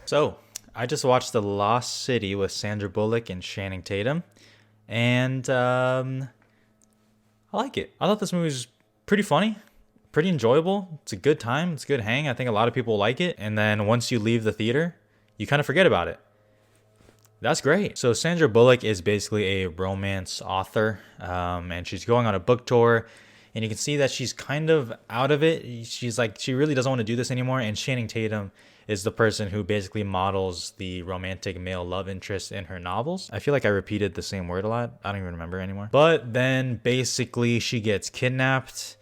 So, I just watched The Lost City with Sandra Bullock and Channing Tatum, and I like it. I thought this movie was pretty funny, pretty enjoyable. It's a good time. It's a good hang. I think a lot of people like it, and then once you leave the theater, you kind of forget about it. That's great. So Sandra Bullock is basically a romance author, and she's going on a book tour, and you can see that she's kind of out of it. She's like, she really doesn't want to do this anymore. And Channing Tatum is the person who basically models the romantic male love interest in her novels. I feel like I repeated the same word a lot. I don't even remember anymore. But then basically she gets kidnapped,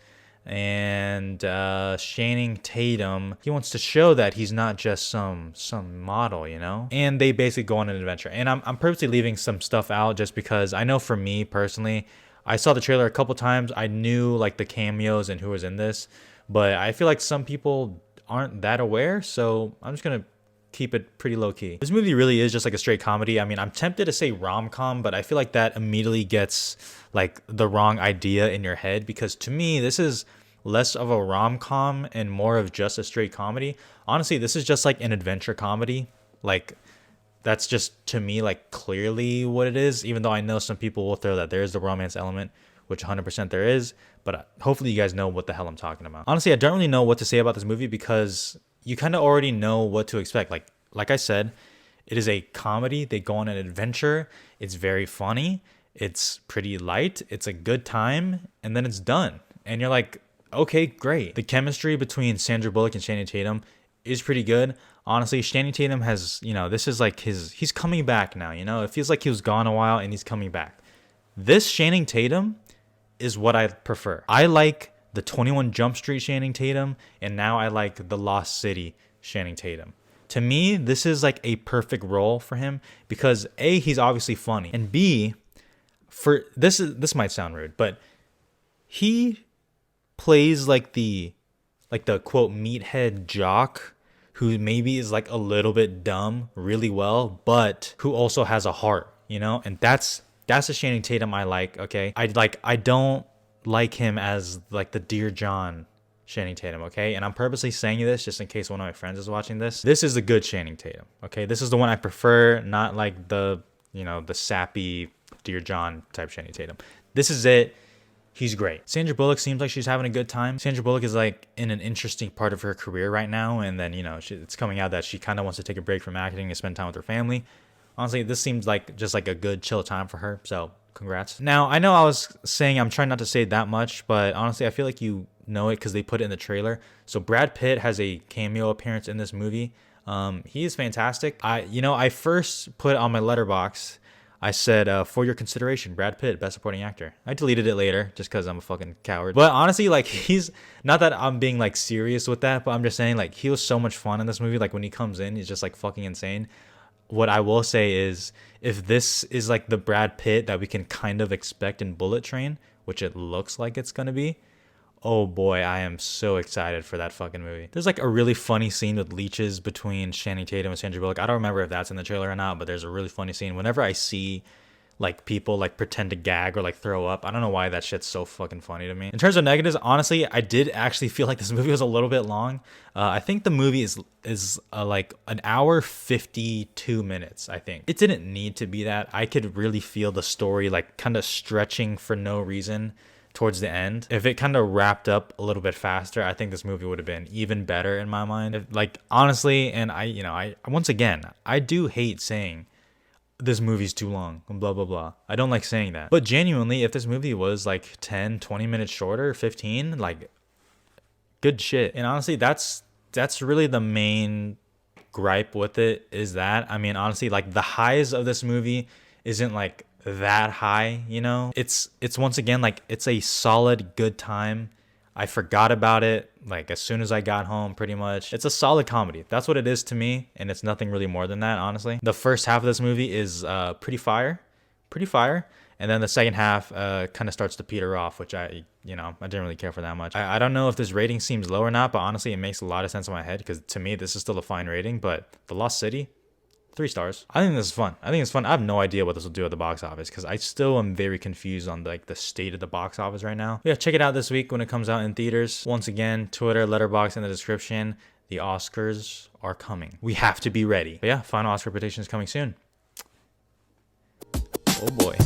and Channing Tatum, he wants to show that he's not just some model, you know. And they basically go on an adventure. And I'm purposely leaving some stuff out just because I know for me personally, I saw the trailer a couple times. I knew like the cameos and who was in this, but I feel like some people aren't that aware, so I'm just gonna keep it pretty low key. This movie really is just like a straight comedy. I mean, I'm tempted to say rom-com, but I feel like that immediately gets like the wrong idea in your head, because to me, this is less of a rom-com and more of just a straight comedy. Honestly, this is just like an adventure comedy. Like, that's just to me like clearly what it is, even though I know some people will throw that there is the romance element, which 100% there is, but hopefully you guys know what the hell I'm talking about. Honestly, I don't really know what to say about this movie because you kind of already know what to expect. Like I said, it is a comedy. They go on an adventure. It's very funny. It's pretty light. It's a good time, and then it's done. And you're like, okay, great. The chemistry between Sandra Bullock and Channing Tatum is pretty good. Honestly, Channing Tatum has, this is like he's coming back now, It feels like he was gone a while and he's coming back. This Channing Tatum is what I prefer. I like the 21 Jump Street Channing Tatum, and now I like the Lost City Channing Tatum. To me, this is like a perfect role for him because A, he's obviously funny, and B, this might sound rude, but he plays like the quote meathead jock who maybe is like a little bit dumb really well, but who also has a heart, and that's the Channing Tatum I like. Okay, I don't like him as like the Dear John Channing Tatum. Okay, and I'm purposely saying this just in case one of my friends is watching this. This is the good Channing Tatum. Okay, this is the one I prefer, not like the the sappy Dear John type Channing Tatum. This is it. He's great. Sandra Bullock seems like she's having a good time. Sandra Bullock is like in an interesting part of her career right now, and then it's coming out that she kind of wants to take a break from acting and spend time with her family. Honestly, this seems like just like a good chill time for her, so congrats. Now, I know I was saying I'm trying not to say that much, but honestly, I feel like you know it because they put it in the trailer. So Brad Pitt has a cameo appearance in this movie. He is fantastic. I first put on my letterbox, I said, for your consideration, Brad Pitt, Best Supporting Actor. I deleted it later just because I'm a fucking coward. But honestly, like, he's not that I'm being like serious with that, but I'm just saying like he was so much fun in this movie. Like when he comes in, he's just like fucking insane. What I will say is, if this is like the Brad Pitt that we can kind of expect in Bullet Train, which it looks like it's gonna be, oh boy, I am so excited for that fucking movie. There's like a really funny scene with leeches between Channing Tatum and Sandra Bullock. I don't remember if that's in the trailer or not, but there's a really funny scene. Whenever I see like people like pretend to gag or like throw up, I don't know why that shit's so fucking funny to me. In terms of negatives, honestly, I did actually feel like this movie was a little bit long. I think the movie is like an hour 52 minutes. I think it didn't need to be that. I could really feel the story like kind of stretching for no reason towards the end. If it kind of wrapped up a little bit faster, I think this movie would have been even better in my mind. Like honestly, and I once again, I do hate saying this movie's too long and blah blah blah. I don't like saying that, but genuinely, if this movie was like 10-20 minutes shorter, 15, like good shit. And honestly, that's really the main gripe with it, is that I mean, honestly, like the highs of this movie isn't like that high, it's once again like it's a solid good time. I forgot about it like as soon as I got home, pretty much. It's a solid comedy. That's what it is to me, and it's nothing really more than that, honestly. The first half of this movie is pretty fire, and then the second half kind of starts to peter off, which I didn't really care for that much. I don't know if this rating seems low or not, but honestly, it makes a lot of sense in my head because to me, this is still a fine rating. But The Lost City, 3 stars. I think this is fun. I have no idea what this will do at the box office because I still am very confused on like the state of the box office right now. Yeah, check it out this week when it comes out in theaters. Once again, Twitter, Letterboxd in the description. The Oscars are coming. We have to be ready. But yeah, final Oscar petition is coming soon. Oh boy.